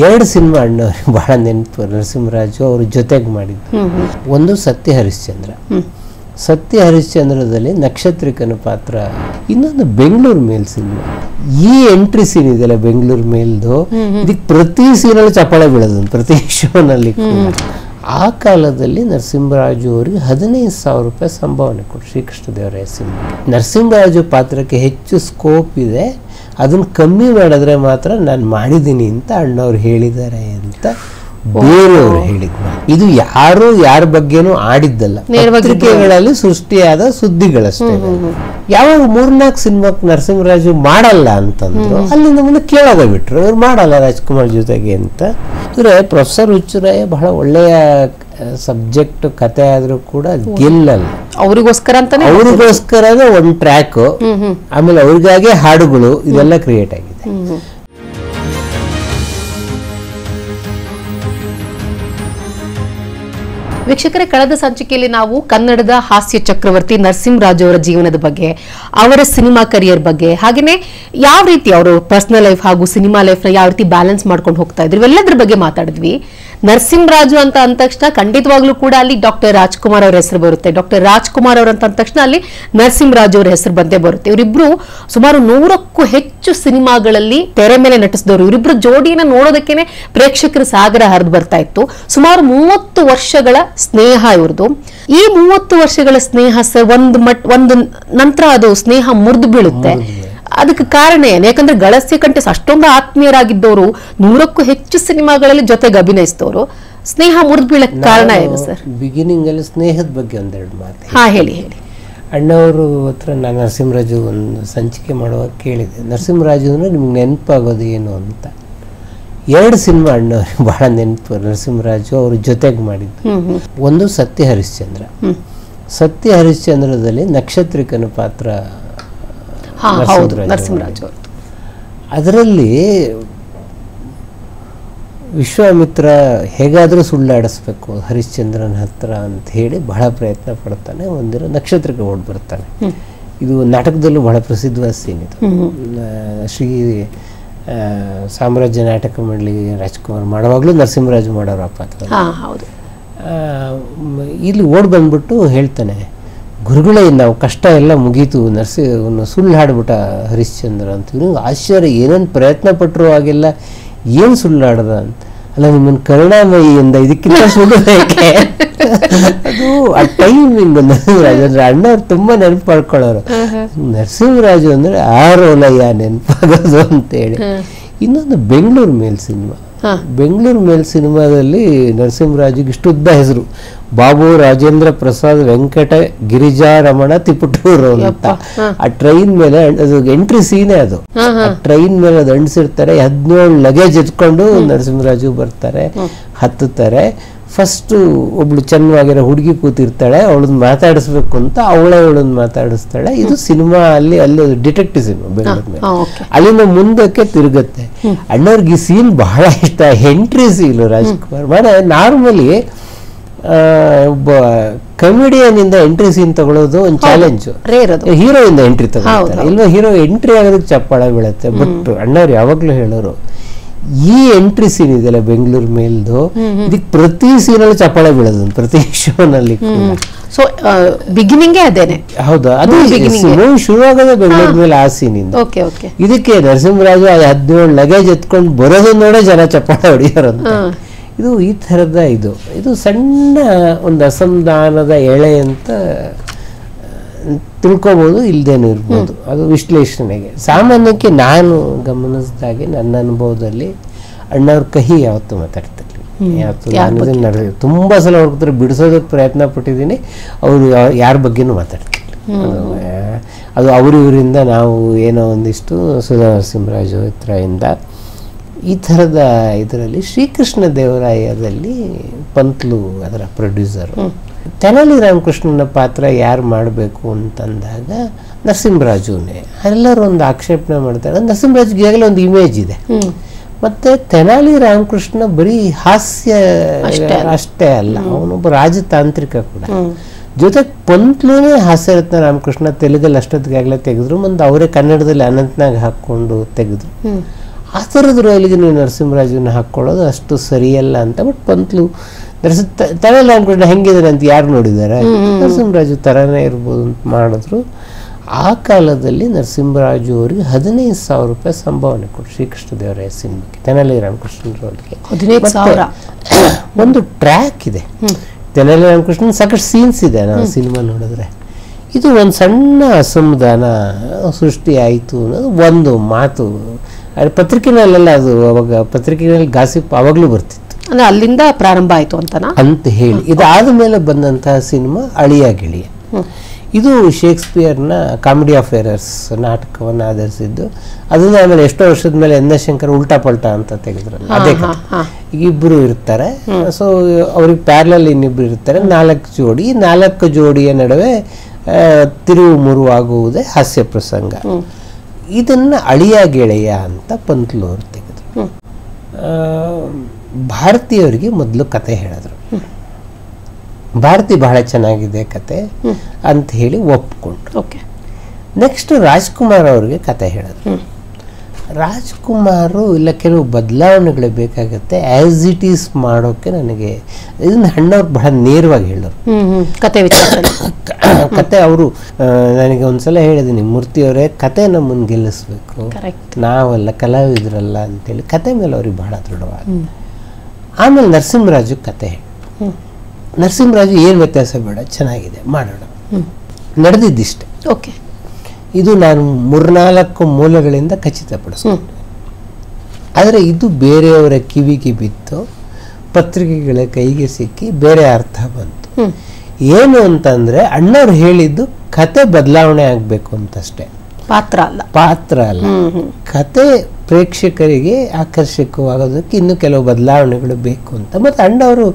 ಎರಡು ಸಿನಿಮಾ ಅಣ್ಣವ್ರಿಗೆ ಬಹಳ ನೆನಪು ನರಸಿಂಹರಾಜು ಅವ್ರ ಜೊತೆಗೆ ಮಾಡಿದ್ದು. ಒಂದು ಸತ್ಯ ಹರಿಶ್ಚಂದ್ರ. ಸತ್ಯ ಹರಿಶ್ಚಂದ್ರದಲ್ಲಿ ನಕ್ಷತ್ರಿಕನ ಪಾತ್ರ. ಇನ್ನೊಂದು ಬೆಂಗಳೂರು ಮೇಲ್ ಸಿನಿಮಾ. ಈ ಎಂಟ್ರಿ ಸೀನ್ ಇದೆಯಲ್ಲ ಬೆಂಗಳೂರು ಮೇಲ್ದು, ಇದಕ್ಕೆ ಪ್ರತಿ ಸೀನಲ್ಲಿ ಚಪ್ಪಾಳೆ ಬೀಳೋದು ಪ್ರತಿ ಶೋನಲ್ಲಿ. ಆ ಕಾಲದಲ್ಲಿ ನರಸಿಂಹರಾಜು ಅವರಿಗೆ 15,000 ರೂಪಾಯಿ ಸಂಭಾವನೆ ಕೊಟ್ಟು ಶ್ರೀಕೃಷ್ಣ ದೇವರಾಯ ಸಿನಿಮಾ. ನರಸಿಂಹರಾಜು ಪಾತ್ರಕ್ಕೆ ಹೆಚ್ಚು ಸ್ಕೋಪ್ ಇದೆ, ಅದನ್ನ ಕಮ್ಮಿ ಮಾಡಿದ್ರೆ ಮಾತ್ರ ನಾನು ಮಾಡಿದ್ದೀನಿ ಅಂತ ಅಣ್ಣವ್ರು ಹೇಳಿದ್ದಾರೆ ಅಂತ ಬೇರೆಯವರು ಹೇಳಿದ್ರು. ಇದು ಯಾರ ಬಗ್ಗೆನೂ ಆಡಿದ್ದಲ್ಲ, ಪತ್ರಿಕೆಗಳಲ್ಲಿ ಸೃಷ್ಟಿಯಾದ ಸುದ್ದಿಗಳಷ್ಟೇ. ಯಾವಾಗ 3-4 ಸಿನಿಮಾಕ್ಕೆ ನರಸಿಂಹರಾಜು ಮಾಡಲ್ಲ ಅಂತಂದ್ರು, ಅಲ್ಲಿಂದ ಮುಂದೆ ಕೇಳೋದ ಬಿಟ್ರು, ಇವ್ರು ಮಾಡಲ್ಲ ರಾಜ್ಕುಮಾರ್ ಜೊತೆಗೆ ಅಂತ. ಅಂದ್ರೆ ಪ್ರೊಫೆಸರ್ ಹುಚ್ಚುರಾಯ ಬಹಳ ಒಳ್ಳೆಯ ಸಬ್ಜೆಕ್ಟ್ ಕತೆ ಆದ್ರೂ ಕೂಡ ಗೆಲ್ಲಲ್ಲ. ಅವ್ರಿಗೋಸ್ಕರ ಒಂದು ಟ್ರ್ಯಾಕ್, ಆಮೇಲೆ ಅವ್ರಿಗಾಗೆ ಹಾಡುಗಳು, ಇದೆಲ್ಲ ಕ್ರಿಯೇಟ್ ಆಗಿದೆ. ವೀಕ್ಷಕರೇ, ಕಳೆದ ಸಂಚಿಕೆಯಲ್ಲಿ ನಾವು ಕನ್ನಡದ ಹಾಸ್ಯ ಚಕ್ರವರ್ತಿ ನರಸಿಂಹರಾಜು ಅವರ ಜೀವನದ ಬಗ್ಗೆ, ಅವರ ಸಿನಿಮಾ ಕರಿಯರ್ ಬಗ್ಗೆ, ಹಾಗೇನೆ ಯಾವ ರೀತಿ ಅವರು ಪರ್ಸನಲ್ ಲೈಫ್ ಹಾಗೂ ಸಿನಿಮಾ ಲೈಫ್ ನ ಯಾವ ರೀತಿ ಬ್ಯಾಲೆನ್ಸ್ ಮಾಡ್ಕೊಂಡು ಹೋಗ್ತಾ ಇದ್ರು, ಇವೆಲ್ಲದ್ರ ಬಗ್ಗೆ ಮಾತಾಡಿದ್ವಿ. ನರಸಿಂಹರಾಜು ಅಂತ ಅಂದ ತಕ್ಷಣ ಖಂಡಿತವಾಗ್ಲೂ ಕೂಡ ಅಲ್ಲಿ ಡಾಕ್ಟರ್ ರಾಜ್ಕುಮಾರ್ ಅವರ ಹೆಸರು ಬರುತ್ತೆ. ಡಾಕ್ಟರ್ ರಾಜ್ಕುಮಾರ್ ಅವರ ಅಂತ ಅಂದ ತಕ್ಷಣ ಅಲ್ಲಿ ನರಸಿಂಹರಾಜು ಅವರ ಹೆಸರು ಬಂದೇ ಬರುತ್ತೆ. ಇವರಿಬ್ರು ಸುಮಾರು 100ಕ್ಕೂ ಹೆಚ್ಚು ಸಿನಿಮಾಗಳಲ್ಲಿ ತೆರೆ ಮೇಲೆ ನಟಿಸಿದವರು. ಇವರಿಬ್ರು ಜೋಡಿಯನ್ನ ನೋಡೋದಕ್ಕೇನೆ ಪ್ರೇಕ್ಷಕರ ಸಾಗರ ಹರಿದು ಬರ್ತಾ ಇತ್ತು. ಸುಮಾರು 30 ವರ್ಷಗಳ ಸ್ನೇಹ ಇವ್ರದ್ದು. ಈ 30 ವರ್ಷಗಳ ಸ್ನೇಹ ಸರ್ ಒಂದು ನಂತರ ಅದು ಸ್ನೇಹ ಮುರಿದು ಬೀಳುತ್ತೆ. ಅದಕ್ಕೆ ಕಾರಣ ಏನು? ಯಾಕಂದ್ರೆ ಗಳಸ್ಯ ಕಂಠೆ ಅಷ್ಟೊಂದು ಆತ್ಮೀಯರಾಗಿದ್ದವರು, 100ಕ್ಕೂ ಹೆಚ್ಚು ಸಿನಿಮಾಗಳಲ್ಲಿ ಜೊತೆಗೆ ಅಭಿನಯಿಸಿದವರು, ಸ್ನೇಹ ಮುರಿದು ಬೀಳಕ್ಕೆ ಕಾರಣ ಏನು ಸರ್? ಬಿಗಿನಿಂಗ್ ಅಲ್ಲಿ ಸ್ನೇಹದ ಬಗ್ಗೆ ಒಂದೆರಡು ಮಾತು. ಹೇಳಿ. ಅಣ್ಣವರು ಹತ್ರ ನಾನು ನರಸಿಂಹರಾಜು ಒಂದು ಸಂಚಿಕೆ ಮಾಡುವಾಗ ಕೇಳಿದೆ, ನರಸಿಂಹರಾಜು ಅಂದ್ರೆ ನಿಮ್ಗೆ ನೆನಪಾಗೋದು ಏನು ಅಂತ. 2 ಸಿನಿಮಾ ಅಣ್ಣವ್ರಿಗೆ ಬಹಳ ನೆನಪು ನರಸಿಂಹರಾಜು ಅವ್ರ ಜೊತೆಗೆ ಮಾಡಿದ್ದು. ಒಂದು ಸತ್ಯ ಹರಿಶ್ಚಂದ್ರ. ಸತ್ಯ ಹರಿಶ್ಚಂದ್ರದಲ್ಲಿ ನಕ್ಷತ್ರಿಕನ ಪಾತ್ರ ನರಸಿಂಹರಾಜು. ಅದರಲ್ಲಿ ವಿಶ್ವಾಮಿತ್ರ ಹೇಗಾದರೂ ಸುಳ್ಳಾಡಿಸ್ಬೇಕು ಹರಿಶ್ಚಂದ್ರನ ಹತ್ರ ಅಂತ ಹೇಳಿ ಬಹಳ ಪ್ರಯತ್ನ ಪಡ್ತಾನೆ. ಒಂದಿನ ನಕ್ಷತ್ರಕ್ಕೆ ಓಡ್ ಬರ್ತಾನೆ. ಇದು ನಾಟಕದಲ್ಲೂ ಬಹಳ ಪ್ರಸಿದ್ಧವಾದ ಸೀನ್ ಇದು. ಶ್ರೀ ಸಾಮ್ರಾಜ್ಯ ನಾಟಕ ಮಂಡಳಿ ರಾಜ್ಕುಮಾರ್ ಮಾಡುವಾಗಲೂ ನರಸಿಂಹರಾಜು ಮಾಡೋರು ಆ ಪಾತ್ರ. ಇಲ್ಲಿ ಓಡ್ ಬಂದ್ಬಿಟ್ಟು ಹೇಳ್ತಾನೆ, ಗುರುಗಳೇ ನಾವು ಕಷ್ಟ ಎಲ್ಲ ಮುಗೀತು, ಸುಳ್ಳು ಹಾಡ್ಬಿಟ್ಟ ಹರಿಶ್ಚಂದ್ರ ಅಂತ. ಇವ್ನಿಗೆ ಆಶ್ಚರ್ಯ, ಏನೇನು ಪ್ರಯತ್ನ ಪಟ್ಟರು ಹಾಗೆಲ್ಲ ಏನು ಸುಳ್ಳಾಡ್ದ ಅಂತ. ಅಲ್ಲ ನಿಮ್ಮನ್ನು ಕರುಣಾಮಯಿಯಿಂದ ಇದಕ್ಕಿಂತ ಸುಳ್ಳು ಬೇಕೆ? ಅದು ಆ ಟೈಮಿಂಗ್ ನರಸಿಂಹರಾಜು ಅಂದ್ರೆ ಅಣ್ಣವ್ರು ತುಂಬಾ ನೆನಪು ಮಾಡ್ಕೊಳ್ಳೋರು. ನರಸಿಂಹರಾಜು ಅಂದ್ರೆ ಆರೋಲಯ್ಯ ನೆನಪಾಗೋದು ಅಂತೇಳಿ. ಇನ್ನೊಂದು ಬೆಂಗಳೂರು ಮೇಲ್ ಸಿನಿಮಾ. ಬೆಂಗಳೂರು ಮೇಲ್ ಸಿನಿಮಾದಲ್ಲಿ ನರಸಿಂಹರಾಜುಗೆ ಇಷ್ಟುದ್ದ ಹೆಸರು, ಬಾಬು ರಾಜೇಂದ್ರ ಪ್ರಸಾದ್ ವೆಂಕಟ ಗಿರಿಜಾರಮಣ ತಿಪಟೂರು ಅಂತ. ಆ ಟ್ರೈನ್ ಮೇಲೆ ಅದು ಎಂಟ್ರಿ ಸೀನೇ ಅದು. ಆ ಟ್ರೈನ್ ಮೇಲೆ ಅದು ಅಂಟಿಸಿರ್ತಾರೆ. 17 ಲಗೇಜ್ ಎತ್ಕೊಂಡು ನರಸಿಂಹರಾಜು ಬರ್ತಾರೆ, ಹತ್ತುತ್ತಾರೆ. ಫಸ್ಟ್ ಒಬ್ಳು ಚೆನ್ನಾಗಿರೋ ಹುಡುಗಿ ಕೂತಿರ್ತಾಳೆ, ಅವಳನ್ನ ಮಾತಾಡಿಸ್ಬೇಕು ಅಂತ ಅವಳನ್ನ ಮಾತಾಡಿಸ್ತಾಳೆ. ಇದು ಸಿನಿಮಾ ಅಲ್ಲಿ ಡಿಟೆಕ್ಟಿವ್ ಸಿನಿಮಾ ಬೆಂಗಳೂರು ಮೇಲೆ. ಅಲ್ಲಿಂದ ಮುಂದಕ್ಕೆ ತಿರುಗುತ್ತೆ. ಅಣ್ಣವ್ರಿಗೆ ಈ ಸೀನ್ ಬಹಳ ಇಷ್ಟ, ಎಂಟ್ರಿ ಸೀನ್ ರಾಜ್ಕುಮಾರ್. মানে ನಾರ್ಮಲಿ ಒಬ್ಬ ಕಮಿಡಿಯನ್ ಇಂದ ಎಂಟ್ರಿ ಸೀನ್ ತಗೊಳ್ಳೋದು ಒಂದು ಚಾಲೆಂಜ್. ಹೀರೋ ಇಂದ ಎಂಟ್ರಿ ತಗೊಳ್ತಾರೆ, ಇಲ್ವಾ ಹೀರೋ ಎಂಟ್ರಿ ಆಗೋದಕ್ಕೆ ಚಪ್ಪಾಳೆ ಬೀಳುತ್ತೆ. ಬಟ್ ಅಣ್ಣವ್ರು ಯಾವಾಗ್ಲೂ ಹೇಳೋರು, ಈ ಎಂಟ್ರಿ ಸೀನ್ ಇದೆಯಲ್ಲ ಬೆಂಗಳೂರು ಮೇಲ್ದು, ಇದಕ್ಕೆ ಪ್ರತಿ ಸೀನಲ್ಲಿ ಚಪ್ಪಾಳೆ ಬೀಳೋದು ಪ್ರತಿ ಶೋನಲ್ಲಿ. ಸೊ ಬಿಗಿನಿಂಗ್ ಅದೇನೆ. ಹೌದಾ, ಅದು ಶುರುವಾಗೋದೇ ಬೆಂಗಳೂರು ಮೇಲೆ ಆ ಸೀನಿಂದ. ಇದಕ್ಕೆ ನರಸಿಂಹರಾಜು 17 ಲಗೇಜ್ ಎತ್ಕೊಂಡು ಬರೋದು ನೋಡೇ ಜನ ಚಪ್ಪಾಳೆ ಹೊಡೆಯೋರಂತ. ಇದು ಈ ಥರದ ಇದು ಸಣ್ಣ ಒಂದು ಅಸಮಾಧಾನದ ಎಳೆ ಅಂತ ತಿಳ್ಕೊಬೋದು, ಇಲ್ದೇನೂ ಇರ್ಬೋದು. ಅದು ವಿಶ್ಲೇಷಣೆಗೆ. ಸಾಮಾನ್ಯಕ್ಕೆ ನಾನು ಗಮನಿಸಿದಾಗೆ ನನ್ನ ಅನುಭವದಲ್ಲಿ ಅಣ್ಣವ್ರ ಕಹಿ ಯಾವತ್ತೂ ಮಾತಾಡ್ತಿರ್ಲಿ. ಯಾವತ್ತು ನಾನು ತುಂಬ ಸಲ ಅವ್ರ ಹತ್ರ ಬಿಡಿಸೋದಕ್ಕೆ ಪ್ರಯತ್ನ ಪಟ್ಟಿದ್ದೀನಿ. ಅವರು ಯಾರ ಬಗ್ಗೆನೂ ಮಾತಾಡ್ತಿರ್ಲಿ. ಅದು ಇವರಿಂದ ನಾವು ಏನೋ ಒಂದಿಷ್ಟು ಸುಧಾ ನರಸಿಂಹರಾಜು ಹತ್ರದಿಂದ ಈ ಥರದ ಇದರಲ್ಲಿ ಶ್ರೀಕೃಷ್ಣ ದೇವರಾಯದಲ್ಲಿ ಪಂತ್ಲು ಅದರ ಪ್ರೊಡ್ಯೂಸರು. ತೆನಾಲಿ ರಾಮಕೃಷ್ಣನ ಪಾತ್ರ ಯಾರು ಮಾಡಬೇಕು ಅಂತಂದಾಗ ನರಸಿಂಹರಾಜುನೇ. ಎಲ್ಲರೂ ಒಂದು ಆಕ್ಷೇಪಣೆ ಮಾಡ್ತಾರೆ. ನರಸಿಂಹರಾಜುಗೆ ಈಗಾಗಲೇ ಒಂದು ಇಮೇಜ್ ಇದೆ. ಮತ್ತೆ ತೆನಾಲಿ ರಾಮಕೃಷ್ಣ ಬರೀ ಹಾಸ್ಯ ಅಷ್ಟೇ ಅಲ್ಲ, ಅವನೊಬ್ಬ ರಾಜತಾಂತ್ರಿಕ ಕೂಡ. ಜೊತೆಗೆ ಪಂತ್ಲೂನೇ ಹಾಸ್ಯರತ್ನ ರಾಮಕೃಷ್ಣ ತೆಲುಗಲ್ಲಿ ಅಷ್ಟೊತ್ತಿಗಾಗಲೇ ತೆಗೆದ್ರು, ಮುಂದೆ ಅವರೇ ಕನ್ನಡದಲ್ಲಿ ಅನಂತನಾಗ್ ಹಾಕ್ಕೊಂಡು ತೆಗೆದ್ರು. ಆ ಥರದ ರೋಲಿಗೆ ನೀವು ನರಸಿಂಹರಾಜನ ಹಾಕ್ಕೊಳ್ಳೋದು ಅಷ್ಟು ಸರಿಯಲ್ಲ ಅಂತ. ಬಟ್ ಪಂತ್ಲು ತಲೆಯಲ್ಲಿ ಅನ್ಕೊಂಡು ಹೆಂಗಿದ್ದಾರೆ ಅಂತ ಯಾರು ನೋಡಿದ್ದಾರೆ, ನರಸಿಂಹರಾಜು ಥರನೇ ಇರ್ಬೋದು ಅಂತ ಮಾಡಿದ್ರು. ಆ ಕಾಲದಲ್ಲಿ ನರಸಿಂಹರಾಜು ಅವರಿಗೆ 15,000 ರೂಪಾಯಿ ಸಂಭಾವನೆ ಕೊಟ್ಟರು ಶ್ರೀಕೃಷ್ಣದೇವರಾಯ ಸಿನಿಮಾಕ್ಕೆ, ತೆನಾಲಿ ರಾಮಕೃಷ್ಣನ್ ರೋಲ್ಗೆ. 15,000. ಒಂದು ಟ್ರ್ಯಾಕ್ ಇದೆ ತೆನಾಲಿ ರಾಮಕೃಷ್ಣನ್, ಸಾಕಷ್ಟು ಸೀನ್ಸ್ ಇದೆ ನಾವು ಸಿನಿಮಾ ನೋಡಿದ್ರೆ. ಇದು ಒಂದು ಸಣ್ಣ ಅಸಮಾಧಾನ ಸೃಷ್ಟಿ ಆಯಿತು ಅನ್ನೋದು ಒಂದು ಮಾತು. ಅದು ಪತ್ರಿಕೆನಲ್ಲೆಲ್ಲ, ಅದು ಅವಾಗ ಪತ್ರಿಕೆನಲ್ಲಿ ಗಾಸಿಪ್ ಆವಾಗಲೂ ಬರ್ತಿತ್ತು. ಅಂದ್ರೆ ಅಲ್ಲಿಂದ ಪ್ರಾರಂಭ ಆಯಿತು ಅಂತನಾ ಅಂತ ಹೇಳಿ ಇದಾದ ಮೇಲೆ ಬಂದಂತಹ ಸಿನಿಮಾ ಅಳಿಯ ಗಿಳಿಯ. ಇದು ಶೇಕ್ಸ್ಪಿಯರ್ನ ಕಾಮಿಡಿ ಆಫ್ ಎರರ್ಸ್ ನಾಟಕವನ್ನು ಆಧರಿಸಿದ್ದು. ಅದನ್ನ ಆಮೇಲೆ ಎಷ್ಟೋ ವರ್ಷದ ಮೇಲೆ ಎನ್ ಎಸ್ ಶಂಕರ್ ಉಲ್ಟಾ ಪಲ್ಟಾ ಅಂತ ತೆಗೆದ್ರು. ಅದೇ ಈಗ ಇಬ್ಬರು ಇರ್ತಾರೆ, ಸೊ ಅವ್ರಿಗೆ ಪ್ಯಾರಲಲ್ ಇನ್ನಿಬ್ರು ಇರ್ತಾರೆ, 4 ಜೋಡಿ. 4 ಜೋಡಿಯ ನಡುವೆ ತಿರುವು ಮುರುವಾಗುವುದೇ ಹಾಸ್ಯ ಪ್ರಸಂಗ. ಇದನ್ನ ಅಳಿಯ ಗೆಳೆಯ ಅಂತ ಪಂತ್ಲು ಅವರು ತೆಗೆದ್ರು. ಭಾರತೀಯವರಿಗೆ ಮೊದಲು ಕತೆ ಹೇಳಿದ್ರು. ಭಾರತಿ ಬಹಳ ಚೆನ್ನಾಗಿದೆ ಕತೆ ಅಂತ ಹೇಳಿ ಒಪ್ಕೊಂಡ್ರು. ನೆಕ್ಸ್ಟ್ ರಾಜ್ಕುಮಾರ್ ಅವ್ರಿಗೆ ಕತೆ ಹೇಳಿದ್ರು. ರಾಜ್ಕುಮಾರು ಇಲ್ಲ ಕೆಲವು ಬದಲಾವಣೆಗಳು ಬೇಕಾಗುತ್ತೆ ಆ್ಯಸ್ ಇಟ್ ಈಸ್ ಮಾಡೋಕ್ಕೆ ನನಗೆ ಇದನ್ನ ಹಣ್ಣವ್ರು ಬಹಳ ನೇರವಾಗಿ ಹೇಳೋರು ಕತೆ. ಅವರು ನನಗೆ ಒಂದ್ಸಲ ಹೇಳಿದ್ದೀನಿ, ಮೂರ್ತಿಯವರೇ ಕತೆ ನಮ್ಮನ್ನು ಗೆಲ್ಲಿಸ್ಬೇಕು, ನಾವೆಲ್ಲ ಕಲಾವಿದ್ರಲ್ಲ ಅಂತೇಳಿ ಕತೆ ಮೇಲೆ ಅವ್ರಿಗೆ ಬಹಳ ದೃಢವಾದ. ಆಮೇಲೆ ನರಸಿಂಹರಾಜು ಕತೆ ಹೇಳಿ, ನರಸಿಂಹರಾಜು ಏನು ವ್ಯತ್ಯಾಸ ಬೇಡ, ಚೆನ್ನಾಗಿದೆ ಮಾಡೋಣ, ನಡೆದಿದ್ದಿಷ್ಟೆ. ಇದು ನಾನು 3-4 ಮೂಲಗಳಿಂದ ಖಚಿತಪಡಿಸ್ಕೊಂಡೆ. ಆದರೆ ಇದು ಬೇರೆಯವರ ಕಿವಿಗೆ ಬಿತ್ತು, ಪತ್ರಿಕೆಗಳ ಕೈಗೆ ಸಿಕ್ಕಿ ಬೇರೆ ಅರ್ಥ ಬಂತು. ಏನು ಅಂತಂದ್ರೆ ಅಣ್ಣವ್ರು ಹೇಳಿದ್ದು ಕತೆ ಬದಲಾವಣೆ ಆಗಬೇಕು ಅಂತಷ್ಟೇ, ಪಾತ್ರ ಅಲ್ಲ. ಕತೆ ಪ್ರೇಕ್ಷಕರಿಗೆ ಆಕರ್ಷಕವಾಗೋದಕ್ಕೆ ಇನ್ನು ಕೆಲವು ಬದಲಾವಣೆಗಳು ಬೇಕು ಅಂತ. ಮತ್ತು ಅಣ್ಣವರು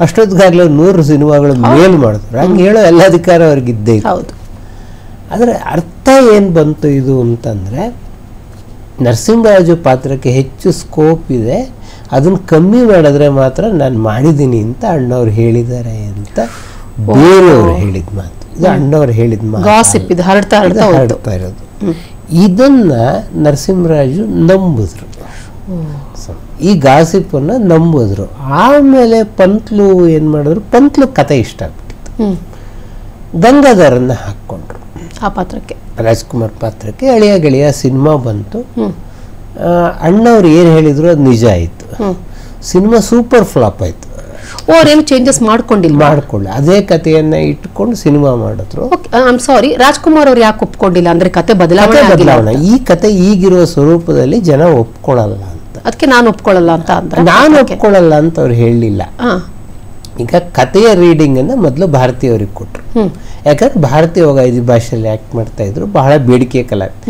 ಅಷ್ಟೊತ್ತಿಗಾಗಲೂ 100 ಸಿನಿಮಾಗಳು ಮೇಲ್ ಮಾಡಿದ್ರು, ಹಂಗೆ ಹೇಳೋ ಎಲ್ಲ ಅಧಿಕಾರ ಅವ್ರಿಗಿದ್ದೇ ಇತ್ತು. ಆದರೆ ಅರ್ಥ ಏನು ಬಂತು ಇದು ಅಂತಂದರೆ, ನರಸಿಂಹರಾಜು ಪಾತ್ರಕ್ಕೆ ಹೆಚ್ಚು ಸ್ಕೋಪ್ ಇದೆ, ಅದನ್ನು ಕಮ್ಮಿ ಮಾಡಿದ್ರೆ ಮಾತ್ರ ನಾನು ಮಾಡಿದ್ದೀನಿ ಅಂತ ಅಣ್ಣವ್ರು ಹೇಳಿದ್ದಾರೆ ಅಂತ ಬೇರೆಯವರು ಹೇಳಿದ ಮಾತು. ಇದು ಅಣ್ಣವ್ರು ಹೇಳಿದ ಮಾತು, ಹರಡ್ತಾ ಇರೋದು. ಇದನ್ನ ನರಸಿಂಹರಾಜು ನಂಬಿದ್ರು, ಈ ಗಾಸಿಪನ್ನು ನಂಬಿದ್ರು. ಆಮೇಲೆ ಪಂತ್ಲು ಏನು ಮಾಡಿದ್ರು, ಪಂತ್ಲು ಕತೆ ಇಷ್ಟ ಆಗ್ಬಿಟ್ಟಿತ್ತು, ಗಂಗಾಧರನ್ನ ಹಾಕ್ಕೊಂಡ್ರು ಆ ಪಾತ್ರಕ್ಕೆ, ರಾಜ್ಕುಮಾರ್ ಪಾತ್ರಕ್ಕೆ. ಅಳಿಯ ಗೆಳೆಯ ಸಿನಿಮಾ ಬಂತು. ಅಣ್ಣವ್ರು ಏನು ಹೇಳಿದ್ರು ಅದು ನಿಜ ಆಯಿತು. ಸಿನಿಮಾ ಸೂಪರ್ ಫ್ಲಾಪ್ ಆಯಿತು. ಅವ್ರೇನು ಚೇಂಜಸ್ ಮಾಡ್ಕೊಂಡಿಲ್ಲ, ಅದೇ ಕಥೆಯನ್ನ ಇಟ್ಕೊಂಡು ಸಿನಿಮಾ ಮಾಡಿದ್ರು. ಸಾರಿ, ರಾಜ್ಕುಮಾರ್ ಅವ್ರು ಯಾಕೆ ಒಪ್ಕೊಂಡಿಲ್ಲ ಅಂದ್ರೆ ಕತೆ ಬದಲಾವಣೆ, ಈ ಕತೆ ಈಗಿರುವ ಸ್ವರೂಪದಲ್ಲಿ ಜನ ಒಪ್ಕೊಳ್ಳಲ್ಲ ಅಂತ. ಅದಕ್ಕೆ ನಾನು ಒಪ್ಕೊಳ್ಳಲ್ಲ ಅಂತ ಅಂದ್ರೆ, ನಾನು ಒಪ್ಕೊಳ್ಳಲ್ಲ ಅಂತ ಅವ್ರು ಹೇಳಲಿಲ್ಲ. ಈಗ ಕಥೆಯ ರೀಡಿಂಗ್ ಅನ್ನ ಮೊದಲು ಭಾರತೀಯವ್ರಿಗೆ ಕೊಟ್ರು. ಯಾಕಂದ್ರೆ ಭಾರತೀಯ ಹೋಗ 5 ಭಾಷೆಯಲ್ಲಿ ಆಕ್ಟ್ ಮಾಡ್ತಾ ಇದ್ರು, ಬಹಳ ಬೇಡಿಕೆ ಕಲಾವಿದ.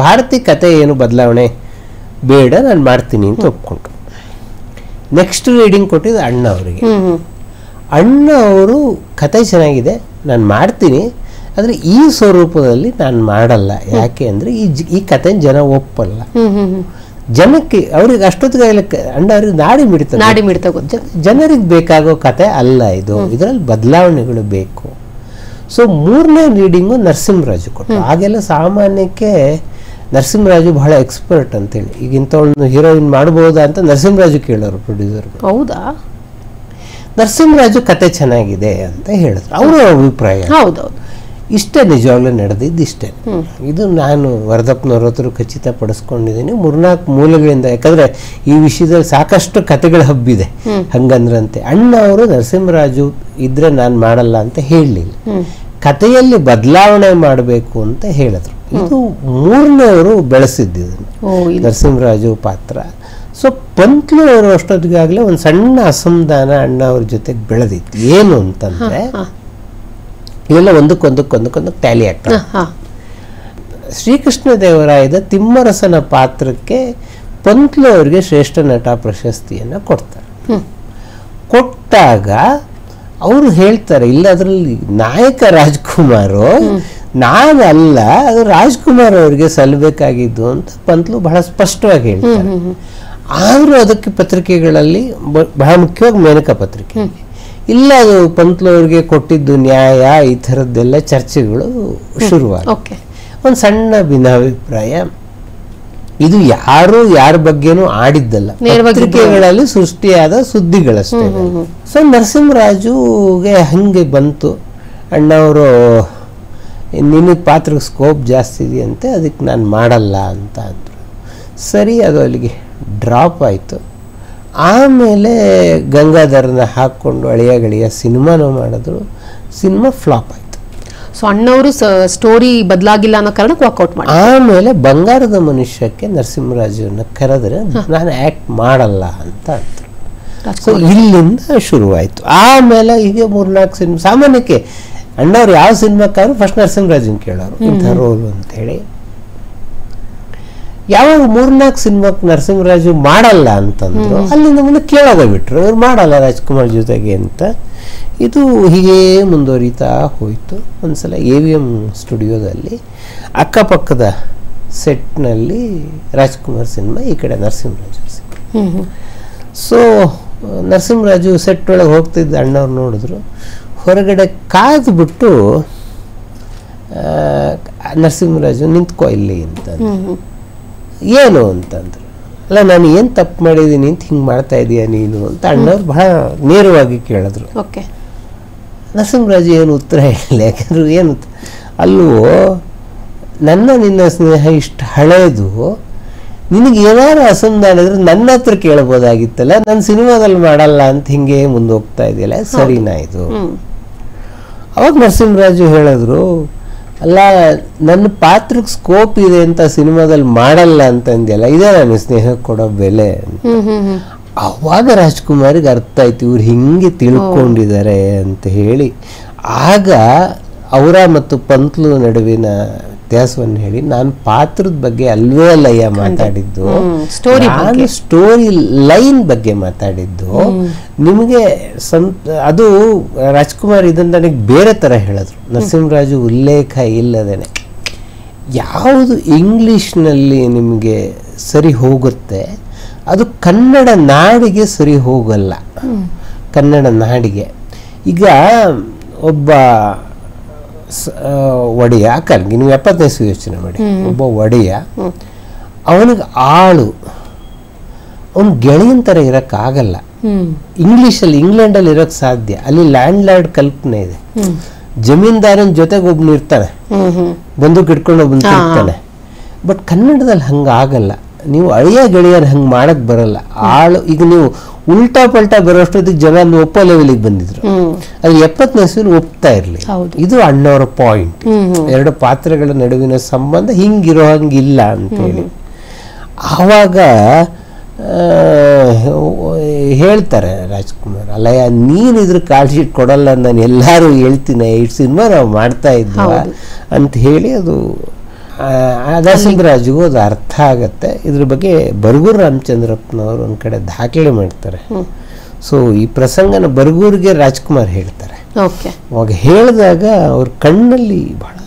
ಭಾರತೀಯ ಕತೆ ಏನು ಬದಲಾವಣೆ ಬೇಡ, ನಾನು ಮಾಡ್ತೀನಿ ಅಂತ ಒಪ್ಕೊಂಡ್ರು. ನೆಕ್ಸ್ಟ್ ರೀಡಿಂಗ್ ಕೊಟ್ಟಿದ್ದು ಅಣ್ಣ ಅವರಿಗೆ. ಅಣ್ಣ ಅವರು ಕತೆ ಚೆನ್ನಾಗಿದೆ, ನಾನು ಮಾಡ್ತೀನಿ, ಆದರೆ ಈ ಸ್ವರೂಪದಲ್ಲಿ ನಾನು ಮಾಡಲ್ಲ. ಯಾಕೆ ಅಂದರೆ ಈ ಕತೆ ಜನ ಒಪ್ಪಲ್ಲ. ಜನಕ್ಕೆ ಅವ್ರಿಗೆ ಅಷ್ಟೊತ್ತಿಗೆ ಅಣ್ಣ ಅವ್ರಿಗೆ ನಾಡಿ ಮಿಡಿತ ಜನರಿಗೆ ಬೇಕಾಗೋ ಕತೆ ಅಲ್ಲ ಇದು, ಇದರಲ್ಲಿ ಬದಲಾವಣೆಗಳು ಬೇಕು. ಸೊ 3ನೇ ರೀಡಿಂಗು ನರಸಿಂಹರಾಜು ಕೊಟ್ಟರು. ಆಗೆಲ್ಲ ಸಾಮಾನ್ಯಕ್ಕೆ ನರಸಿಂಹರಾಜು ಬಹಳ ಎಕ್ಸ್ಪರ್ಟ್ ಅಂತೇಳಿ, ಈಗ ಇಂಥವಳನ್ನು ಹೀರೋಯಿನ್ ಮಾಡಬಹುದಾ ಅಂತ ನರಸಿಂಹರಾಜು ಕೇಳೋರು ಪ್ರೊಡ್ಯೂಸರ್. ಹೌದಾ? ನರಸಿಂಹರಾಜು ಕತೆ ಚೆನ್ನಾಗಿದೆ ಅಂತ ಹೇಳಿದ್ರು, ಅವರ ಅಭಿಪ್ರಾಯ. ಹೌದೌದು, ಇಷ್ಟೇ ನಿಜವಾಗ್ಲೂ ನಡೆದಿದ್ದು ಇಷ್ಟೇ. ಇದು ನಾನು ವರದಪ್ಪನವ್ರ ಹತ್ರ ಖಚಿತಪಡಿಸ್ಕೊಂಡಿದ್ದೀನಿ 3-4 ಮೂಲಗಳಿಂದ. ಯಾಕಂದ್ರೆ ಈ ವಿಷಯದಲ್ಲಿ ಸಾಕಷ್ಟು ಕತೆಗಳ ಹಬ್ಬಿದೆ ಹಂಗಂದ್ರಂತೆ. ಅಣ್ಣ ಅವರು ನರಸಿಂಹರಾಜು ಇದ್ರೆ ನಾನು ಮಾಡಲ್ಲ ಅಂತ ಹೇಳಲಿಲ್ಲ, ಕಥೆಯಲ್ಲಿ ಬದಲಾವಣೆ ಮಾಡಬೇಕು ಅಂತ ಹೇಳಿದ್ರು. ಇದು 3ನೇವರು ಬೆಳೆಸಿದ್ದಿದ್ದನ್ನು, ನರಸಿಂಹರಾಜು ಪಾತ್ರ. ಸೊ ಪಂತ್ಲು ಅವರು ಅಷ್ಟೊತ್ತಿಗಾಗಲೇ ಒಂದು ಸಣ್ಣ ಅಸಮಾಧಾನ ಅಣ್ಣ ಅವ್ರ ಜೊತೆಗೆ ಬೆಳೆದಿತ್ತು. ಏನು ಅಂತಂದ್ರೆ ಇವೆಲ್ಲ ಒಂದಕ್ಕೊಂದಕ್ಕೊಂದಕ್ಕೊಂದು ಟ್ಯಾಲಿ ಆಗ್ತದೆ. ಶ್ರೀಕೃಷ್ಣ ದೇವರಾಯದ ತಿಮ್ಮರಸನ ಪಾತ್ರಕ್ಕೆ ಪಂತ್ಲು ಅವರಿಗೆ ಶ್ರೇಷ್ಠ ನಟ ಪ್ರಶಸ್ತಿಯನ್ನು ಕೊಡ್ತಾರೆ. ಕೊಟ್ಟಾಗ ಅವರು ಹೇಳ್ತಾರೆ, ಇಲ್ಲ ಅದರಲ್ಲಿ ನಾಯಕ ರಾಜ್ಕುಮಾರು, ನಾನಲ್ಲ, ಅದು ರಾಜ್ಕುಮಾರ್ ಅವರಿಗೆ ಸಲ್ಲಬೇಕಾಗಿದ್ದು ಅಂತ ಪಂತ್ಲು ಬಹಳ ಸ್ಪಷ್ಟವಾಗಿ ಹೇಳ್ತಾರೆ. ಆದರೂ ಅದಕ್ಕೆ ಪತ್ರಿಕೆಗಳಲ್ಲಿ ಬಹಳ ಮುಖ್ಯವಾಗಿ ಮೇನಕ ಪತ್ರಿಕೆ, ಇಲ್ಲ ಅದು ಪಂತ್ಲು ಅವ್ರಿಗೆ ಕೊಟ್ಟಿದ್ದು ನ್ಯಾಯ, ಈ ಥರದ್ದೆಲ್ಲ ಚರ್ಚೆಗಳು ಶುರುವಾಗಿ ಒಂದು ಸಣ್ಣ ಭಿನ್ನಾಭಿಪ್ರಾಯ ಇದು ಯಾರು ಯಾರ ಬಗ್ಗೆನೂ ಆಡಿದ್ದಲ್ಲ, ಪತ್ರಿಕೆಗಳಲ್ಲಿ ಸೃಷ್ಟಿಯಾದ ಸುದ್ದಿಗಳಷ್ಟೇ. ಸೊ ನರಸಿಂಹರಾಜುಗೆ ಹಂಗೆ ಬಂತು, ಅಣ್ಣವರು ನಿನಗೆ ಪಾತ್ರಕ್ಕೆ ಸ್ಕೋಪ್ ಜಾಸ್ತಿ ಇದೆಯಂತೆ, ಅದಕ್ಕೆ ನಾನು ಮಾಡಲ್ಲ ಅಂತ ಅಂದರು. ಸರಿ, ಅದು ಅಲ್ಲಿಗೆ ಡ್ರಾಪ್ ಆಯಿತು. ಆಮೇಲೆ ಗಂಗಾಧರನ ಹಾಕ್ಕೊಂಡು ಅಳಿಯ ಸಿನಿಮಾನೂ ಮಾಡಿದ್ರು. ಸಿನಿಮಾ ಫ್ಲಾಪ್ ಆಯಿತು. ಸೊ ಅಣ್ಣವರು ಸ್ಟೋರಿ ಬದಲಾಗಿಲ್ಲ ಅನ್ನೋ ಕಾರಣಕ್ಕೆ ವಾಕೌಟ್ ಮಾಡಿ ಆಮೇಲೆ ಬಂಗಾರದ ಮನುಷ್ಯಕ್ಕೆ ನರಸಿಂಹರಾಜುವನ್ನ ಕರೆದ್ರೆ ನಾನು ಆ್ಯಕ್ಟ್ ಮಾಡಲ್ಲ ಅಂತ ಅಂದರು. ಸೊ ಇಲ್ಲಿಂದ ಶುರುವಾಯಿತು. ಆಮೇಲೆ ಹೀಗೆ 3-4 ಸಿನಿಮಾ. ಸಾಮಾನ್ಯಕ್ಕೆ ಅಣ್ಣವ್ರು ಯಾವ ಸಿನಿಮಾಕ್ಕಾದ್ರು ಫಸ್ಟ್ ನರಸಿಂಹರಾಜನ್ ಕೇಳೋರು ಇಂಥ ರೋಲು ಅಂತೇಳಿ. ಯಾವಾಗ 3-4 ಸಿನಿಮಾಕ್ಕೆ ನರಸಿಂಹರಾಜು ಮಾಡಲ್ಲ ಅಂತಂದ್ರು, ಅಲ್ಲಿಂದ ಮುಂದೆ ಕೇಳೋದೇ ಬಿಟ್ರು, ಇವ್ರು ಮಾಡಲ್ಲ ರಾಜ್ಕುಮಾರ್ ಜೊತೆಗೆ ಅಂತ. ಇದು ಹೀಗೇ ಮುಂದುವರಿತಾ ಹೋಯಿತು. ಒಂದ್ಸಲ AVM ಸ್ಟುಡಿಯೋದಲ್ಲಿ ಅಕ್ಕಪಕ್ಕದ ಸೆಟ್ನಲ್ಲಿ ರಾಜ್ಕುಮಾರ್ ಸಿನಿಮಾ, ಈ ಕಡೆ Narasimharaju cinema. So Narasimharaju set ಒಳಗೆ ಹೋಗ್ತಿದ್ದ ಅಣ್ಣವ್ರು ನೋಡಿದ್ರು, ಹೊರಗಡೆ ಕಾದು ಬಿಟ್ಟು ನರಸಿಂಹರಾಜು ನಿಂತ್ಕೋ ಇಲ್ಲಿ ಅಂತ. ಏನು ಅಂತಂದ್ರು. ಅಲ್ಲ, ನಾನು ಏನು ತಪ್ಪು ಮಾಡಿದ್ದೀನಿ ಅಂತ ಹಿಂಗೆ ಮಾಡ್ತಾ ಇದೀಯ ನೀನು ಅಂತ ಅಣ್ಣವ್ರು ಬಹಳ ನೇರವಾಗಿ ಕೇಳಿದ್ರು. ನರಸಿಂಹರಾಜು ಏನು ಉತ್ತರ ಹೇಳಿಲ್ಲ. ಯಾಕಂದ್ರೆ ಏನು ಅಲ್ಲೂ ನಿನ್ನ ಸ್ನೇಹ ಇಷ್ಟು ಹಳೇದು, ನಿನಗೆ ಏನಾರು ಅಸಮಾಧಾನ ಇದ್ರೆ ನನ್ನ ಹತ್ರ ಕೇಳ್ಬೋದಾಗಿತ್ತಲ್ಲ, ನನ್ನ ಸಿನಿಮಾದಲ್ಲಿ ಮಾಡಲ್ಲ ಅಂತ ಹಿಂಗೆ ಮುಂದೆ ಹೋಗ್ತಾ ಇದೆಯಲ್ಲ, ಸರಿನಾ ಇದು? ಅವಾಗ ನರಸಿಂಹರಾಜು ಹೇಳಿದ್ರು, ಅಲ್ಲ ನನ್ನ ಪಾತ್ರಕ್ಕೆ ಸ್ಕೋಪ್ ಇದೆ ಅಂತ ಸಿನಿಮಾದಲ್ಲಿ ಮಾಡಲ್ಲ ಅಂತಂದೆಯಲ್ಲ, ಇದೇ ನನ್ನ ಸ್ನೇಹಕ್ಕೆ ಕೊಡೋ ಬೆಲೆ. ಅವಾಗ ರಾಜ್ಕುಮಾರಿಗೆ ಅರ್ಥ ಆಯ್ತು, ಇವ್ರು ಹಿಂಗೆ ತಿಳ್ಕೊಂಡಿದ್ದಾರೆ ಅಂತ ಹೇಳಿ. ಆಗ ಅವರ ಮತ್ತು ಪಂತ್ಲು ನಡುವಿನ ವ್ಯತ್ಯಾಸವನ್ನು ಹೇಳಿ, ನಾನು ಪಾತ್ರದ ಬಗ್ಗೆ ಅಲ್ವೇ ಅಲ್ಲಯ್ಯ ಮಾತಾಡಿದ್ದು, ನಾನು ಸ್ಟೋರಿ ಲೈನ್ ಬಗ್ಗೆ ಮಾತಾಡಿದ್ದು. ನಿಮಗೆ ಅದು ರಾಜ್ಕುಮಾರ್ ಇದನ್ನ ನನಗೆ ಬೇರೆ ಥರ ಹೇಳಿದ್ರು. ನರಸಿಂಹರಾಜು ಉಲ್ಲೇಖ ಇಲ್ಲದೇನೆ ಯಾವುದು ಇಂಗ್ಲಿಷ್ನಲ್ಲಿ ನಿಮಗೆ ಸರಿ ಹೋಗುತ್ತೆ ಅದು ಕನ್ನಡ ನಾಡಿಗೆ ಸರಿ ಹೋಗಲ್ಲ. ಕನ್ನಡ ನಾಡಿಗೆ ಈಗ ಒಬ್ಬ ಒಡೆಯ, ಕಲ್ಗಿ ನೀವು 70 ಯೋಚನೆ ಮಾಡಿ, ಒಬ್ಬ ಒಡೆಯ ಅವನಿಗೆ ಆಳು ಅವನು ಗೆಳೆಯನ್ ಥರ ಇರೋಕ್ಕಾಗಲ್ಲ. ಇಂಗ್ಲೀಷಲ್ಲಿ ಇಂಗ್ಲೆಂಡಲ್ಲಿ ಇರೋಕ್ಕೆ ಸಾಧ್ಯ, ಅಲ್ಲಿ ಲ್ಯಾಂಡ್ ಲಾರ್ಡ್ ಕಲ್ಪನೆ ಇದೆ. ಜಮೀನ್ದಾರನ ಜೊತೆಗೆ ಒಬ್ಬನು ಇರ್ತಾನೆ, ಬಂದೂಕ್ ಇಟ್ಕೊಂಡು ಒಬ್ಬನು ಇರ್ತಾನೆ. ಬಟ್ ಕನ್ನಡದಲ್ಲಿ ಹಂಗಾಗಲ್ಲ. ನೀವು ಅಳಿಯ ಗೆಳೆಯನ ಹಂಗೆ ಮಾಡಕ್ ಬರಲ್ಲ. ಆಳು ಈಗ ನೀವು ಉಲ್ಟಾ ಪಲ್ಟಾ ಬರೋಷ್ಟೊತ್ತಿಗೆ ಜನ ಒಪ್ಪೋ ಲೆವೆಲಿಗೆ ಬಂದಿದ್ರು, ಅದು 70 ಒಪ್ತಾ ಇರ್ಲಿ. ಇದು ಅಣ್ಣವರ ಪಾಯಿಂಟ್. ಎರಡು ಪಾತ್ರಗಳ ನಡುವಿನ ಸಂಬಂಧ ಹಿಂಗಿರೋ ಹಂಗಿಲ್ಲ ಅಂತೇಳಿ. ಆವಾಗ ಹೇಳ್ತಾರೆ ರಾಜ್ಕುಮಾರ್, ಅಲ್ಲಯ್ಯ ನೀನ್ ಇದ್ರ ಕಾಲ್ ಶೀಟ್ ಕೊಡಲ್ಲ, ನಾನು ಎಲ್ಲಾರು ಹೇಳ್ತೀನಿ, ಇಟ್ ಸಿನಿಮಾ ನಾವು ಮಾಡ್ತಾ ಇದ್ವ ಅಂತ ಹೇಳಿ. ಅದು ನರಸಿಂಹರಾಜುಗೂ ಅದು ಅರ್ಥ ಆಗತ್ತೆ. ಇದ್ರ ಬಗ್ಗೆ ಬರಗೂರು ರಾಮಚಂದ್ರಪ್ಪನವರು ಒಂದ್ ಕಡೆ ದಾಖಲೆ ಮಾಡ್ತಾರೆ. ಸೊ ಈ ಪ್ರಸಂಗನ ಬರಗೂರಿಗೆ ರಾಜ್ಕುಮಾರ್ ಹೇಳ್ತಾರೆ. ಅವಾಗ ಹೇಳಿದಾಗ ಅವ್ರ ಕಣ್ಣಲ್ಲಿ ಬಹಳ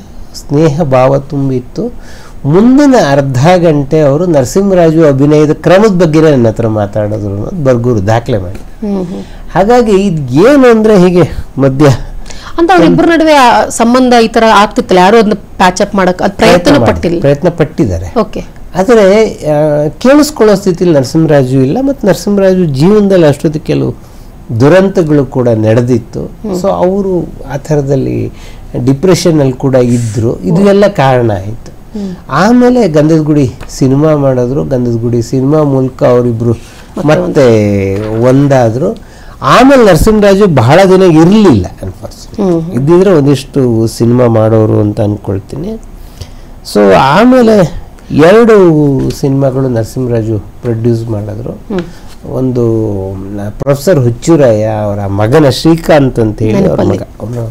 ಸ್ನೇಹ ಭಾವ ತುಂಬಿತ್ತು. ಮುಂದಿನ ಅರ್ಧ ಗಂಟೆ ಅವರು ನರಸಿಂಹರಾಜು ಅಭಿನಯದ ಕ್ರಮದ ಬಗ್ಗೆ ನನ್ನ ಹತ್ರ ಮಾತಾಡೋದ್ರು ಅನ್ನೋದು ಬರಗೂರು ದಾಖಲೆ ಮಾಡಿ. ಹಾಗಾಗಿ ಇದು ಏನು ಅಂದ್ರೆ ಹೀಗೆ ಮಧ್ಯ ಅಂತ ಅವ್ರಿಬ್ಬರ ನಡುವೆ ಸಂಬಂಧ ಈ ತರ ಆಗ್ತಿತ್ತಲ್ಲ, ಯಾರು ಅದನ್ನ ಪ್ಯಾಚ್ ಅಪ್ ಮಾಡಕ್ ಪ್ರಯತ್ನ ಪಟ್ಟಿದ್ದಾರೆ. ಆದರೆ ಕೇಳಿಸ್ಕೊಳ್ಳೋ ಸ್ಥಿತಿಲಿ ನರಸಿಂಹರಾಜು ಇಲ್ಲ. ಮತ್ತು ನರಸಿಂಹರಾಜು ಜೀವನದಲ್ಲಿ ಅಷ್ಟೊತ್ತಿಗೆ ಕೆಲವು ದುರಂತಗಳು ಕೂಡ ನಡೆದಿತ್ತು. ಸೊ ಅವರು ಆ ಥರದಲ್ಲಿ ಡಿಪ್ರೆಷನ್ನಲ್ಲಿ ಕೂಡ ಇದ್ರು. ಇದು ಎಲ್ಲ ಕಾರಣ ಆಯಿತು. ಆಮೇಲೆ ಗಂಧದ ಗುಡಿ ಸಿನಿಮಾ ಮಾಡಿದ್ರು. ಗಂಧದ ಗುಡಿ ಸಿನಿಮಾ ಮೂಲಕ ಅವರಿಬ್ರು ಮತ್ತೆ ಒಂದಾದ್ರು. ಆಮೇಲೆ ನರಸಿಂಹರಾಜು ಬಹಳ ದಿನ ಇರಲಿಲ್ಲ, ಅನ್ಫಾರ್ಚುನೇಟ್. ಇದ್ದಿದ್ರೆ ಒಂದಿಷ್ಟು ಸಿನಿಮಾ ಮಾಡೋರು ಅಂತ ಅಂದ್ಕೊಳ್ತೀನಿ. ಸೊ ಆಮೇಲೆ 2 ಸಿನಿಮಾಗಳು ನರಸಿಂಹರಾಜು ಪ್ರೊಡ್ಯೂಸ್ ಮಾಡಿದ್ರು. ಒಂದು ಪ್ರೊಫೆಸರ್ ಹುಚ್ಚುರಾಯ ಅವರ ಮಗನ ಶ್ರೀಕಾಂತ್ ಅಂತ ಹೇಳಿ, ಅವ್ರ ಮಗ ಅವನು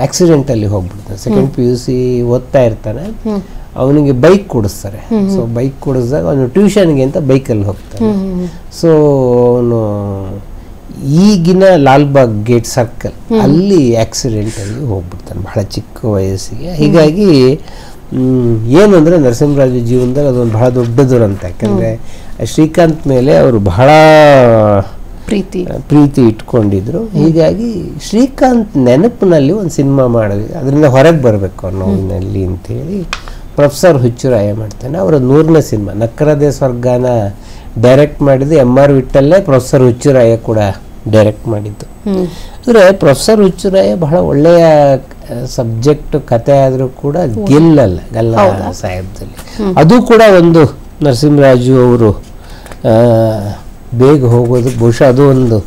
ಆಕ್ಸಿಡೆಂಟಲ್ಲಿ ಹೋಗ್ಬಿಡ್ತಾನೆ. ಸೆಕೆಂಡ್ PUC ಓದ್ತಾ ಇರ್ತಾನೆ. ಅವನಿಗೆ ಬೈಕ್ ಕೊಡಿಸ್ತಾರೆ. ಸೊ ಬೈಕ್ ಕೊಡಿಸಿದಾಗ ಅವನು ಟ್ಯೂಷನ್ಗೆ ಅಂತ ಬೈಕಲ್ಲಿ ಹೋಗ್ತಾನೆ. ಸೊ ಅವನು ಈಗಿನ ಲಾಲ್ಬಾಗ್ ಗೇಟ್ ಸರ್ಕಲ್ ಅಲ್ಲಿ ಆಕ್ಸಿಡೆಂಟಲ್ಲಿ ಹೋಗ್ಬಿಡ್ತಾನೆ ಬಹಳ ಚಿಕ್ಕ ವಯಸ್ಸಿಗೆ. ಹೀಗಾಗಿ ಏನು ಅಂದರೆ ನರಸಿಂಹರಾಜು ಜೀವನದಲ್ಲಿ ಅದೊಂದು ಬಹಳ ದೊಡ್ಡ ದುರಂತ. ಯಾಕಂದರೆ ಶ್ರೀಕಾಂತ್ ಮೇಲೆ ಅವರು ಬಹಳ ಪ್ರೀತಿ ಇಟ್ಕೊಂಡಿದ್ರು. ಹೀಗಾಗಿ ಶ್ರೀಕಾಂತ್ ನೆನಪಿನಲ್ಲಿ ಒಂದು ಸಿನಿಮಾ ಮಾಡಿದ್ವಿ, ಅದರಿಂದ ಹೊರಗೆ ಬರಬೇಕು ಅನ್ನೋನಲ್ಲಿ ಅಂತೇಳಿ ಪ್ರೊಫೆಸರ್ ಹುಚ್ಚುರಾಯ ಮಾಡ್ತಾನೆ. ಅವರ 100ನೇ ಸಿನಿಮಾ ನಕ್ಕರದೇ ಸ್ವರ್ಗನ ಡೈರೆಕ್ಟ್ ಮಾಡಿದ್ದು M.R. ವಿಠ್ಠಲ್ಲೇ, ಪ್ರೊಫೆಸರ್ ಹುಚ್ಚುರಾಯ ಕೂಡ ಡೈರೆಕ್ಟ್ ಮಾಡಿದ್ದು. ಅಂದರೆ ಪ್ರೊಫೆಸರ್ ಹುಚ್ಚುರಾಯ ಬಹಳ ಒಳ್ಳೆಯ ಸಬ್ಜೆಕ್ಟ್ ಕತೆ ಆದರೂ ಕೂಡ ಗಲ್ಲ ಸಾಹಿತ್ಯದಲ್ಲಿ. ಅದು ಕೂಡ ಒಂದು ನರಸಿಂಹರಾಜು ಅವರು ಬೇಗ ಹೋಗೋದು ಬಹುಶಃ ಅದು ಒಂದು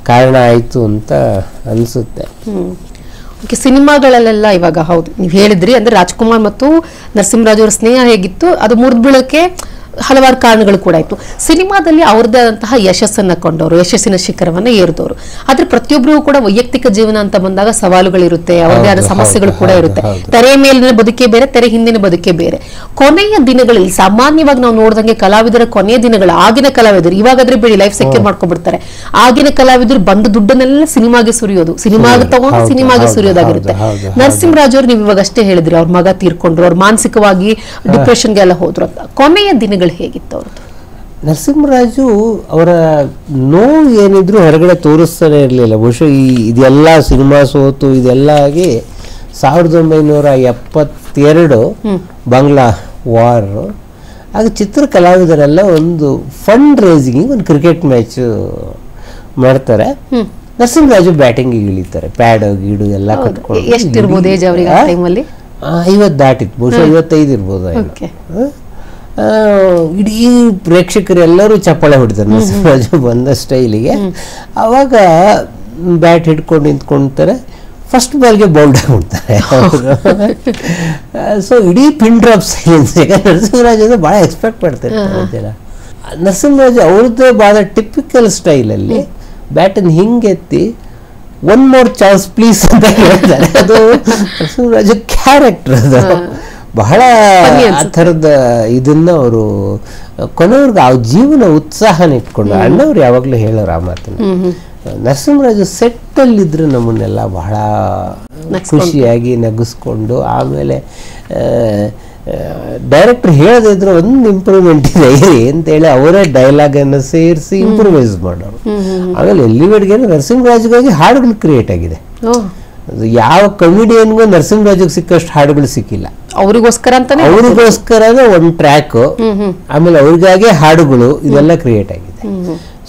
ಕಾರಣ ಆಯಿತು ಅಂತ ಅನಿಸುತ್ತೆ. ಸಿನಿಮಾಗಳಲ್ಲೆಲ್ಲ ಇವಾಗ ಹೌದು ನೀವು ಹೇಳಿದ್ರಿ, ಅಂದ್ರೆ ರಾಜ್ಕುಮಾರ್ ಮತ್ತು ನರಸಿಂಹರಾಜ್ ಅವರ ಸ್ನೇಹ ಹೇಗಿತ್ತು ಅದು ಮುರಿದು ಬೀಳಕ್ಕೆ ಹಲವಾರು ಕಾರಣಗಳು ಕೂಡ ಇತ್ತು. ಸಿನಿಮಾದಲ್ಲಿ ಅವ್ರದ್ದೇ ಆದಂತಹ ಯಶಸ್ಸನ್ನ ಕೊಂಡವರು, ಯಶಸ್ಸಿನ ಶಿಖರವನ್ನ ಏರಿದವರು. ಆದ್ರೆ ಪ್ರತಿಯೊಬ್ಬರಿಗೂ ಕೂಡ ವೈಯಕ್ತಿಕ ಜೀವನ ಅಂತ ಬಂದಾಗ ಸವಾಲುಗಳಿರುತ್ತೆ, ಅವರದೇ ಆದ ಸಮಸ್ಯೆಗಳು ಕೂಡ ಇರುತ್ತೆ. ತೆರೆ ಮೇಲಿನ ಬದುಕೆ ಬೇರೆ, ತೆರೆ ಹಿಂದಿನ ಬದುಕೆ ಬೇರೆ. ಕೊನೆಯ ದಿನಗಳಲ್ಲಿ ಸಾಮಾನ್ಯವಾಗಿ ನಾವು ನೋಡಿದಂಗೆ ಕಲಾವಿದರ ಕೊನೆಯ ದಿನಗಳು, ಆಗಿನ ಕಲಾವಿದರು ಇವಾಗಾದ್ರೆ ಬಿಡಿ ಲೈಫ್ ಸೆಕ್ಯೂರ್ ಮಾಡ್ಕೊಂಡ್ಬಿಡ್ತಾರೆ, ಆಗಿನ ಕಲಾವಿದರು ಬಂದ ದುಡ್ಡನ್ನೆಲ್ಲ ಸಿನಿಮಾಗೆ ಸುರಿಯೋದು, ಸಿನಿಮಾಗೆ ತಗೊಂಡು ಸಿನಿಮಾಗೆ ಸುರಿಯೋದಾಗಿರುತ್ತೆ. ನರಸಿಂಹರಾಜ್ ಅವರು ನೀವು ಇವಾಗ ಅಷ್ಟೇ ಹೇಳಿದ್ರಿ, ಅವ್ರ ಮಗ ತೀರ್ಕೊಂಡ್ರು, ಅವ್ರು ಮಾನಸಿಕವಾಗಿ ಡಿಪ್ರೆಷನ್ಗೆ ಎಲ್ಲ ಹೋದ್ರು ಅಂತ. ಕೊನೆಯ ದಿನಗಳು ಹೇಗಿತ್ತು ಅವ್ರದ್ದು? ನರಸಿಂಹರಾಜು ಅವರ ನೋವು ಏನಿದ್ರು ಹೊರಗಡೆ ತೋರಿಸ್ತಾನೆ ಇರಲಿಲ್ಲ. ಬಹುಶಃ ಇದೆಲ್ಲ ಸಿನಿಮಾ ಸೋತು ಇದೆಲ್ಲ ಆಗಿ 1972 ಬಾಂಗ್ಲಾ ವಾರ್ ಆಗ ಚಿತ್ರ ಕಲಾವಿದರೆಲ್ಲ ಒಂದು ಫಂಡ್ ರೇಸಿಂಗ್ ಒಂದು ಕ್ರಿಕೆಟ್ ಮ್ಯಾಚ್ ಮಾಡ್ತಾರೆ. ನರಸಿಂಹರಾಜು ಬ್ಯಾಟಿಂಗಿಗೆ ಇಳಿತಾರೆ, ಪ್ಯಾಡ್ ಗೀಡು ಎಲ್ಲ ಕಟ್ಕೊಂಡು. ಎಷ್ಟಿರ್ಬೋದು ಏಜ್ ಅವರಿಗೆ ಆ ಟೈಮಲ್ಲಿ? 50 ದಾಟಿತ್ತು, ಬಹುಶಃ 55 ಇರ್ಬೋದು. ಇಡೀ ಪ್ರೇಕ್ಷಕರೆಲ್ಲರೂ ಚಪ್ಪಾಳೆ ಹೊಡಿತಾರೆ ನರಸಿಂಹರಾಜು ಬಂದ ಸ್ಟೈಲಿಗೆ. ಆವಾಗ ಬ್ಯಾಟ್ ಹಿಡ್ಕೊಂಡು ನಿಂತ್ಕೊಳ್ತಾರೆ, ಫಸ್ಟ್ ಬಾಲ್ಗೆ ಬೌಲ್ಡ್ ಆಗಿಬಿಡ್ತಾರೆ ಅವರು. ಸೊ ಇಡೀ ಪಿನ್ ಡ್ರಾಪ್ ಸೈಲೆನ್ಸ್. ಯಾಕಂದ್ರೆ ನರಸಿಂಹರಾಜು ಅಂದರೆ ಭಾಳ ಎಕ್ಸ್ಪೆಕ್ಟ್ ಮಾಡ್ತಾರೆ ಜನ. ನರಸಿಂಹರಾಜು ಅವ್ರದ್ದೇ ಭಾಳ ಟಿಪಿಕಲ್ ಸ್ಟೈಲಲ್ಲಿ ಬ್ಯಾಟನ್ನು ಹಿಂಗೆತ್ತಿ ಒನ್ ಮೋರ್ ಚಾನ್ಸ್ ಪ್ಲೀಸ್ ಅಂತ ಹೇಳ್ತಾರೆ. ಅದು ನರಸಿಂಹರಾಜು ಕ್ಯಾರೆಕ್ಟರ್, ಅದು ಬಹಳ ಆ ಥರದ ಇದನ್ನ ಅವರು ಕೊನೆಯವ್ರಿಗೆ ಆ ಜೀವನ ಉತ್ಸಾಹನ ಇಟ್ಕೊಂಡು. ಅಣ್ಣವ್ರು ಯಾವಾಗಲೂ ಹೇಳೋರು ಆ ಮಾತನ್ನು. ನರಸಿಂಹರಾಜು ಸೆಟ್ಟಲ್ಲಿದ್ರೆ ನಮ್ಮನ್ನೆಲ್ಲ ಬಹಳ ಖುಷಿಯಾಗಿ ನಗಿಸ್ಕೊಂಡು, ಆಮೇಲೆ ಡೈರೆಕ್ಟರ್ ಹೇಳದಿದ್ರೆ ಒಂದು ಇಂಪ್ರೂವ್ಮೆಂಟ್ ಇದೆ ಅಂತೇಳಿ ಅವರೇ ಡೈಲಾಗನ್ನು ಸೇರಿಸಿ ಇಂಪ್ರೂವೈಸ್ ಮಾಡೋರು. ಆಮೇಲೆ ಎಲ್ಲಿವರೆಗೆ ನರಸಿಂಹರಾಜುಗಾಗಿ ಹಾಡುಗಳು ಕ್ರಿಯೇಟ್ ಆಗಿದೆ. ಯಾವ ಕಮಿಡಿಯನ್ಗೂ ನರಸಿಂಹರಾಜುಗೆ ಸಿಕ್ಕಷ್ಟು ಹಾಡುಗಳು ಸಿಕ್ಕಿಲ್ಲ. ಅವ್ರಿಗೋಸ್ಕರನೇ ಒಂದು ಟ್ರ್ಯಾಕ್, ಆಮೇಲೆ ಅವ್ರಿಗಾಗೆ ಹಾಡುಗಳು, ಇದೆಲ್ಲ ಕ್ರಿಯೇಟ್ ಆಗಿದೆ.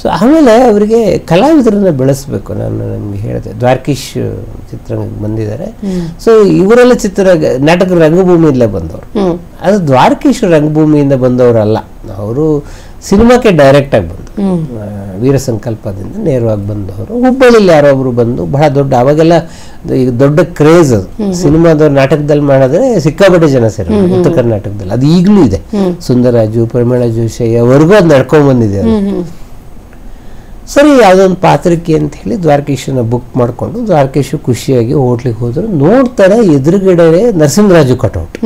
ಸೊ ಆಮೇಲೆ ಅವರಿಗೆ ಕಲಾವಿದರನ್ನ ಬೆಳೆಸ್ಬೇಕು. ನನಗೆ ಹೇಳಿದೆ, ದ್ವಾರಕೀಶ್ ಚಿತ್ರರಂಗಕ್ಕೆ ಬಂದಿದ್ದಾರೆ. ಸೊ ಇವರೆಲ್ಲ ನಾಟಕ ರಂಗಭೂಮಿಯಲ್ಲೇ ಬಂದವರು. ಅದು ದ್ವಾರಕೀಶ್ ರಂಗಭೂಮಿಯಿಂದ ಬಂದವರಲ್ಲ, ಅವರು ಸಿನಿಮಾಕ್ಕೆ ಡೈರೆಕ್ಟ್ ಆಗಿ ಬಂದರು, ವೀರ ಸಂಕಲ್ಪದಿಂದ ನೇರವಾಗಿ ಬಂದವರು. ಹುಬ್ಬಳ್ಳಿಲಿ ಯಾರೊಬ್ರು ಬಂದು ಬಹಳ ದೊಡ್ಡ, ಅವಾಗೆಲ್ಲ ಈಗ ದೊಡ್ಡ ಕ್ರೇಜ್ ಅದು ಸಿನಿಮಾದವ್ರು ನಾಟಕದಲ್ಲಿ ಮಾಡಿದ್ರೆ ಸಿಕ್ಕಾಪಟ್ಟೆ ಜನ ಸೇರಿ ಉತ್ತರ ಕರ್ನಾಟಕದಲ್ಲಿ. ಅದು ಈಗಲೂ ಇದೆ. ಸುಂದರರಾಜು, ಪರಿಮಳ ಜೋಶಿ ಅವರಿಗೂ ಅದು ನಡ್ಕೊಂಡ್ ಬಂದಿದೆ. ಸರಿ, ಯಾವುದೊಂದು ಪಾತ್ರಕ್ಕೆ ಅಂತ ಹೇಳಿ ದ್ವಾರಕೀಶನ ಬುಕ್ ಮಾಡಿಕೊಂಡು ದ್ವಾರಕೀಶ್ ಖುಷಿಯಾಗಿ ಹೋಟ್ಲಿಗೆ ಹೋದ್ರು. ನೋಡ್ತಾರೆ ಎದುರುಗಡೆ ನರಸಿಂಹರಾಜು ಕಟೌಟ್.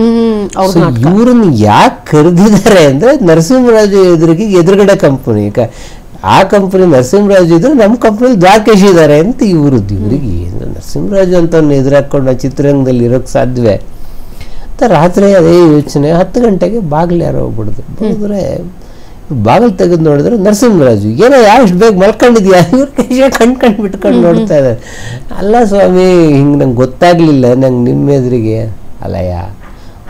ಇವ್ರನ್ನ ಯಾಕೆ ಕರೆದಿದ್ದಾರೆ ಅಂದ್ರೆ ನರಸಿಂಹರಾಜು ಎದುರುಗಡೆ ಕಂಪನಿ, ಆ ಕಂಪನಿ ನರಸಿಂಹರಾಜು ಇದ್ರೆ ನಮ್ಮ ಕಂಪನಿಲಿ ದ್ವಾರಕೀಶ್ ಇದ್ದಾರೆ ಅಂತ ಇವ್ರಿಗೆ ಏನು ನರಸಿಂಹರಾಜು ಅಂತ ಎದುರಾಕೊಂಡು ನಾವು ಚಿತ್ರರಂಗದಲ್ಲಿ ಇರೋಕ್ಕೆ ಸಾಧ್ಯವೇ ಅಂತ ರಾತ್ರಿ ಅದೇ ಯೋಚನೆ. 10 ಗಂಟೆಗೆ ಬಾಗಿಲು ಯಾರೋ ಬಡಿದ್ರೆ ಬಾಗಿಲು ತೆಗೆದು ನೋಡಿದ್ರೆ ನರಸಿಂಹರಾಜು. ಏನೋ ಯಾವಷ್ಟು ಬೇಗ ಮಲ್ಕೊಂಡಿದ್ಯಾ? ಇವ್ರ ಕೈ ಕಣ್ ಬಿಟ್ಕೊಂಡು ನೋಡ್ತಾ ಇದ್ದಾರೆ. ಅಲ್ಲ ಸ್ವಾಮಿ, ಹಿಂಗೆ ನಂಗೆ ಗೊತ್ತಾಗ್ಲಿಲ್ಲ, ನಂಗೆ ನಿಮ್ಮ ಎದುರಿಗೆ. ಅಲ್ಲಯ್ಯ,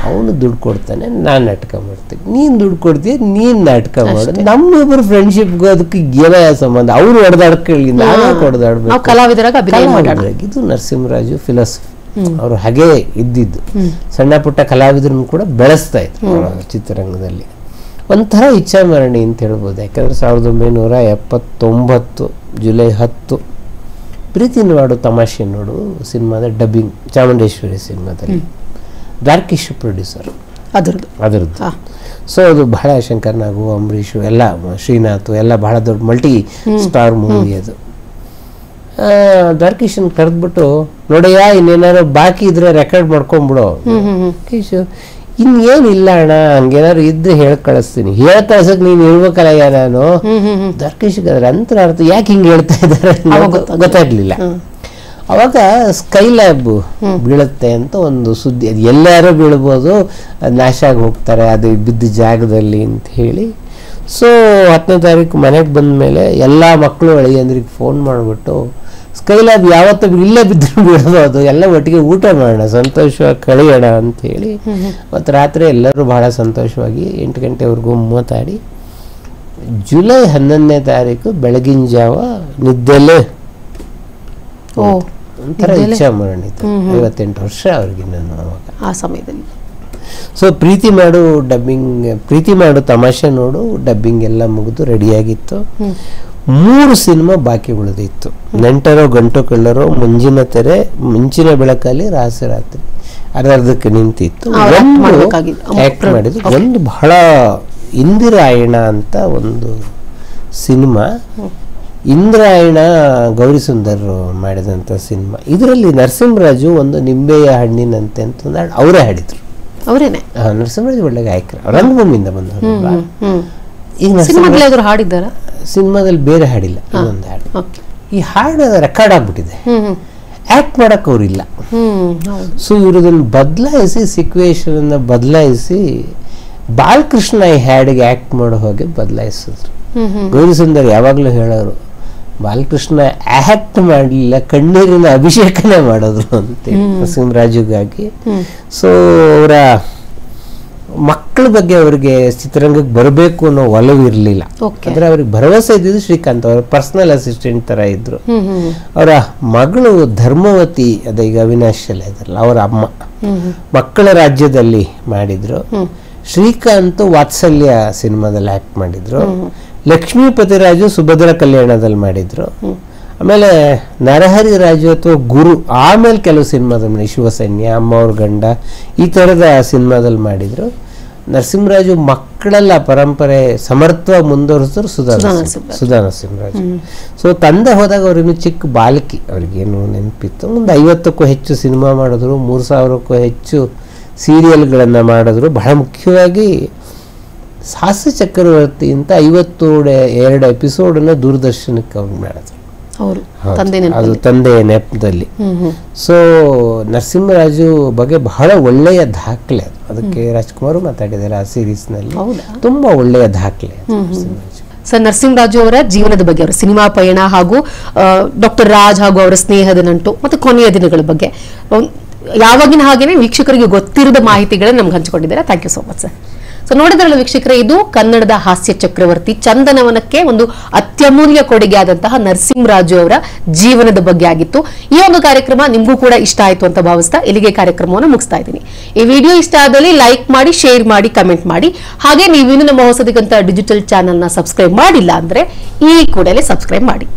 ಅವನು ದುಡ್ಡು ಕೊಡ್ತಾನೆ, ನಾನು ನಾಟಕ ಮಾಡ್ತೀನಿ, ನೀನು ದುಡ್ಡು ಕೊಡ್ತೀಯ, ನೀನು ನಾಟಕ ಮಾಡೋದು, ನಮ್ಮಿಬ್ಬರು ಫ್ರೆಂಡ್ಶಿಪ್ಗೂ ಅದಕ್ಕೆ ಏನೋ ಸಂಬಂಧ? ಅವ್ರು ಹೊಡೆದಾಡ್ಕೊಳ್ಳಿ, ನಾನು ಹೊಡೆದಾಡ್ಬೇಕು. ಇದು ನರಸಿಂಹರಾಜು ಫಿಲಾಸಫಿ. ಅವರು ಹಾಗೇ ಇದ್ದಿದ್ದು. ಸಣ್ಣ ಪುಟ್ಟ ಕಲಾವಿದರನ್ನು ಕೂಡ ಬೆಳೆಸ್ತಾ ಇದ್ರು ಚಿತ್ರರಂಗದಲ್ಲಿ. ಒಂಥರ ಇಚ್ಛಾಮರಣಿ ಅಂತ ಹೇಳ್ಬೋದು. ಯಾಕಂದರೆ 1979 ಜುಲೈ 10 ಪ್ರೀತಿ ನೋಡು ತಮಾಷೆ ನೋಡು ಸಿನಿಮಾದ ಡಬ್ಬಿಂಗ್ ಚಾಮುಂಡೇಶ್ವರಿ ಸಿನಿಮಾದಲ್ಲಿ ದ್ವಾರಕೀಶ್ ಪ್ರೊಡ್ಯೂಸರ್ ಅದರದ್ದು. ಸೊ ಅದು ಬಹಳ ಶಂಕರ್ ನಾಗು, ಅಂಬರೀಷು, ಎಲ್ಲ ಶ್ರೀನಾಥ್ ಎಲ್ಲ ಬಹಳ ದೊಡ್ಡ ಮಲ್ಟಿ ಸ್ಟಾರ್ ಮೂವಿ ಅದು. ದ್ವಾರಕೀಶನ್ ಕರೆದ್ಬಿಟ್ಟು, ನೋಡಯ್ಯ ಇನ್ನೇನಾದ್ರು ಬಾಕಿ ಇದ್ರೆ ರೆಕಾರ್ಡ್ ಮಾಡ್ಕೊಂಡ್ಬಿಡು. ದ್ವಾರಕೀಶ್, ಇನ್ನೇನಿಲ್ಲ ಅಣ್ಣ, ಹಂಗೇನಾದ್ರು ಇದ್ರೆ ಹೇಳಿ ಕಳಿಸ್ತೀನಿ. ಹೇಳ ಕಳ್ಸಕ್ ನೀನ್ ಇರ್ಬೇಕಲ್ಲಯ್ಯ ನಾನು. ದ್ವಾರಕೀಶ್ಗೆ ಅದ್ರ ಅಂತರ ಅರ್ಥ ಯಾಕೆ ಹಿಂಗೆ ಹೇಳ್ತಾ ಇದ್ದಾರೆ ಗೊತ್ತಾಗ್ಲಿಲ್ಲ. ಅವಾಗ ಸ್ಕೈ ಲ್ಯಾಬ್ ಬೀಳುತ್ತೆ ಅಂತ ಒಂದು ಸುದ್ದಿ, ಅದು ಎಲ್ಲಾರು ಬೀಳ್ಬೋದು, ಅದು ನಾಶ ಆಗಿ ಹೋಗ್ತಾರೆ ಅದು ಬಿದ್ದ ಜಾಗದಲ್ಲಿ ಅಂತ ಹೇಳಿ. ಸೊ 10ನೇ ತಾರೀಕು ಮನೆಗೆ ಬಂದ ಮೇಲೆ ಎಲ್ಲ ಮಕ್ಕಳು ಅಳಿಯಂದ್ರಿಗೆ ಫೋನ್ ಮಾಡಿಬಿಟ್ಟು ಸ್ಕೈಲಾಬ್ ಯಾವತ್ತೂ ಇಲ್ಲೇ ಬಿದ್ದರೂ ಬಿಡ್ಬೋದು, ಎಲ್ಲ ಒಟ್ಟಿಗೆ ಊಟ ಮಾಡೋಣ, ಸಂತೋಷವಾಗಿ ಕಳೆಯೋಣ ಅಂತೇಳಿ ಮತ್ತು ರಾತ್ರಿ ಎಲ್ಲರೂ ಬಹಳ ಸಂತೋಷವಾಗಿ 8 ಗಂಟೆವರೆಗೂ ಮಾತಾಡಿ ಜುಲೈ 11ನೇ ತಾರೀಕು ಬೆಳಗಿನ ಜಾವ ನಿದ್ದೆಲ್ಲೇ ಒಂಥರ ಇಚ್ಛಾ ಮರಣಿತು. 58 ವರ್ಷ ಅವ್ರಿಗೆ ನಾನು ಅವಾಗ ಆ ಸಮಯದಲ್ಲಿ. ಸೊ ಪ್ರೀತಿ ಮಾಡು ತಮಾಷೆ ನೋಡು ಡಬ್ಬಿಂಗ್ ಎಲ್ಲ ಮುಗಿದು ರೆಡಿಯಾಗಿತ್ತು. 3 ಸಿನಿಮಾ ಬಾಕಿ ಉಳಿದಿತ್ತು. ನೆಂಟರೋ ಗಂಟು ಕಳ್ಳರೋ, ಮುಂಜಿನ ತೆರೆ, ಮುಂಚಿನ ಬೆಳಕಲ್ಲಿ, ರಹಸ್ಯ ರಾತ್ರಿ ಅರ್ಧಕ್ಕೆ ನಿಂತಿತ್ತು. ಆಕ್ಟ್ ಮಾಡಿದ್ರು. ಒಂದು ಬಹಳ ಇಂದಿರಾಯಣ ಅಂತ ಒಂದು ಸಿನಿಮಾ, ಇಂದ್ರಾಯಣ ಗೌರಿ ಸುಂದರ್ ಮಾಡಿದಂಥ ಸಿನಿಮಾ. ಇದರಲ್ಲಿ ನರಸಿಂಹರಾಜು ಒಂದು ನಿಂಬೆಯ ಹಣ್ಣಿನಂತೆ ಅಂತ ಅವರೇ ಹಾಡಿದ್ರು. ಅವರೇನೆ ನರಸಿಂಹರಾಜು ಒಳ್ಳೆ ಗಾಯಕರು, ರಂಗಭೂಮಿಯಿಂದ ಬಂದವರು. ಈಗ ಹಾಡಿದ್ದಾರ ಸಿನಿಮಾದಲ್ಲಿ ಬೇರೆ ಹಾಡಿಲ್ಲ, ಇನ್ನೊಂದು ಹಾಡು. ಈ ಹಾಡು ರೆಕಾರ್ಡ್ ಆಗ್ಬಿಟ್ಟಿದೆ, ಆಕ್ಟ್ ಮಾಡಕ್ ಅವ್ರಿಲ್ಲ. ಸೊ ಇವ್ರದನ್ನು ಬದಲಾಯಿಸಿ, ಸಿಕ್ವೇಶನ್ ಬದಲಾಯಿಸಿ ಬಾಲಕೃಷ್ಣ ಈ ಹಾಡಿಗೆ ಆಕ್ಟ್ ಮಾಡೋ ಹಾಗೆ ಬದಲಾಯಿಸಿದ್ರು. ಗೌರಿ ಸುಂದರ್ ಯಾವಾಗ್ಲೂ ಹೇಳೋರು, ಬಾಲಕೃಷ್ಣ ಆಕ್ಟ್ ಮಾಡಲಿಲ್ಲ, ಕಣ್ಣೀರಿನ ಅಭಿಷೇಕನೇ ಮಾಡಿದ್ರು ಅಂತ ನರಸಿಂಹರಾಜುಗಾಗಿ. ಸೊ ಅವರ ಮಕ್ಕಳ ಬಗ್ಗೆ ಅವರಿಗೆ ಚಿತ್ರರಂಗಕ್ಕೆ ಬರಬೇಕು ಅನ್ನೋ ಒಲವು ಇರಲಿಲ್ಲ. ಅಂದ್ರೆ ಅವ್ರಿಗೆ ಭರವಸೆ ಇದ್ದಿದ್ದು ಶ್ರೀಕಾಂತ್, ಅವರ ಪರ್ಸನಲ್ ಅಸಿಸ್ಟೆಂಟ್ ತರ ಇದ್ರು. ಅವರ ಮಗಳು ಧರ್ಮವತಿ, ಅದೀಗ ಅವಿನಾಶ್ ಇದ್ರಲ್ಲ, ಅವರ ಅಮ್ಮ ಮಕ್ಕಳ ರಾಜ್ಯದಲ್ಲಿ ಮಾಡಿದ್ರು. ಶ್ರೀಕಾಂತ್ ವಾತ್ಸಲ್ಯ ಸಿನಿಮಾದಲ್ಲಿ ಆಕ್ಟ್ ಮಾಡಿದ್ರು. ಲಕ್ಷ್ಮೀಪತಿ ರಾಜು ಸುಭದ್ರ ಕಲ್ಯಾಣದಲ್ಲಿ ಮಾಡಿದ್ರು. ಆಮೇಲೆ ನರಹರಿ ರಾಜು ಅಥವಾ ಗುರು, ಆಮೇಲೆ ಕೆಲವು ಸಿನಿಮಾದಲ್ಲಿ ಶಿವಸೈನ್ಯ, ಅಮ್ಮ ಅವ್ರ ಗಂಡ, ಈ ಥರದ ಸಿನಿಮಾದಲ್ಲಿ ಮಾಡಿದ್ರು. ನರಸಿಂಹರಾಜು ಮಕ್ಕಳೆಲ್ಲ ಪರಂಪರೆ ಸಮರ್ಥ ಮುಂದುವರಿಸಿದ್ರು ಸುಧಾ ನರಸಿಂಹರಾಜು. ಸೊ ತಂದೆ ಹೋದಾಗ ಅವ್ರಿನ್ನೂ ಚಿಕ್ಕ ಬಾಲಕಿ, ಅವ್ರಿಗೇನು ನೆನಪಿತ್ತು. ಒಂದು 50ಕ್ಕೂ ಹೆಚ್ಚು ಸಿನಿಮಾ ಮಾಡಿದ್ರು, 3000ಕ್ಕೂ ಹೆಚ್ಚು ಸೀರಿಯಲ್ಗಳನ್ನು ಮಾಡಿದ್ರು. ಬಹಳ ಮುಖ್ಯವಾಗಿ ಹಾಸ್ಯ ಚಕ್ರವರ್ತಿ ಅಂತ 52 ಎಪಿಸೋಡನ್ನ ದೂರದರ್ಶನಕ್ಕೆ ಅವ್ರು ಮಾಡಿದ್ರು, ಅದು ತಂದೆಯ ನೆಪದಲ್ಲಿ. ಸೊ ನರಸಿಂಹರಾಜು ಬಗ್ಗೆ ಬಹಳ ಒಳ್ಳೆಯ ದಾಖಲೆ ಅದು. ಅದಕ್ಕೆ ರಾಜ್ಕುಮಾರ್ ಮಾತಾಡಿದ್ದಾರೆ ಆ ಸೀರೀಸ್ ನಲ್ಲಿ, ತುಂಬಾ ಒಳ್ಳೆಯ ದಾಖಲೆ. ಸರ್, ನರಸಿಂಹರಾಜು ಅವರ ಜೀವನದ ಬಗ್ಗೆ, ಅವರ ಸಿನಿಮಾ ಪಯಣ ಹಾಗೂ ಡಾಕ್ಟರ್ ರಾಜ್ ಹಾಗೂ ಅವರ ಸ್ನೇಹದ ನಂಟು ಮತ್ತು ಕೊನೆಯ ದಿನಗಳ ಬಗ್ಗೆ ಯಾವಾಗಿನ ಹಾಗೇನೆ ವೀಕ್ಷಕರಿಗೆ ಗೊತ್ತಿರದ ಮಾಹಿತಿಗಳನ್ನ ನಮ್ಗೆ ಹಂಚಿಕೊಂಡಿದ್ದಾರೆ. Thank you so much sir. So ನೋಡಿದ್ರಲ್ಲ ವೀಕ್ಷಕರೇ, ಇದು ಕನ್ನಡದ ಹಾಸ್ಯ ಚಕ್ರವರ್ತಿ ಚಂದನವನಕ್ಕೆ ಒಂದು ಅತ್ಯಮೂಲ್ಯ ಕೊಡುಗೆ ಆದಂತಹ ನರಸಿಂಹರಾಜು ಅವರ ಜೀವನದ ಬಗ್ಗೆ ಆಗಿತ್ತು. ಈ ಒಂದು ಕಾರ್ಯಕ್ರಮ ನಿಮಗೂ ಕೂಡ ಇಷ್ಟ ಆಯ್ತು ಅಂತ ಭಾವಿಸ್ತಾ ಇಲ್ಲಿಗೆ ಕಾರ್ಯಕ್ರಮವನ್ನು ಮುಗಿಸ್ತಾ ಇದ್ದೀನಿ. ಈ ವಿಡಿಯೋ ಇಷ್ಟ ಆದಲ್ಲಿ ಲೈಕ್ ಮಾಡಿ, ಶೇರ್ ಮಾಡಿ, ಕಮೆಂಟ್ ಮಾಡಿ. ಹಾಗೆ ನೀವಿನ್ನು ನಮ್ಮ ಹೊಸದಿಗಂತ ಡಿಜಿಟಲ್ ಚಾನೆಲ್ನ ಸಬ್ಸ್ಕ್ರೈಬ್ ಮಾಡಿಲ್ಲ ಅಂದ್ರೆ ಈ ಕೂಡಲೇ ಸಬ್ಸ್ಕ್ರೈಬ್ ಮಾಡಿ.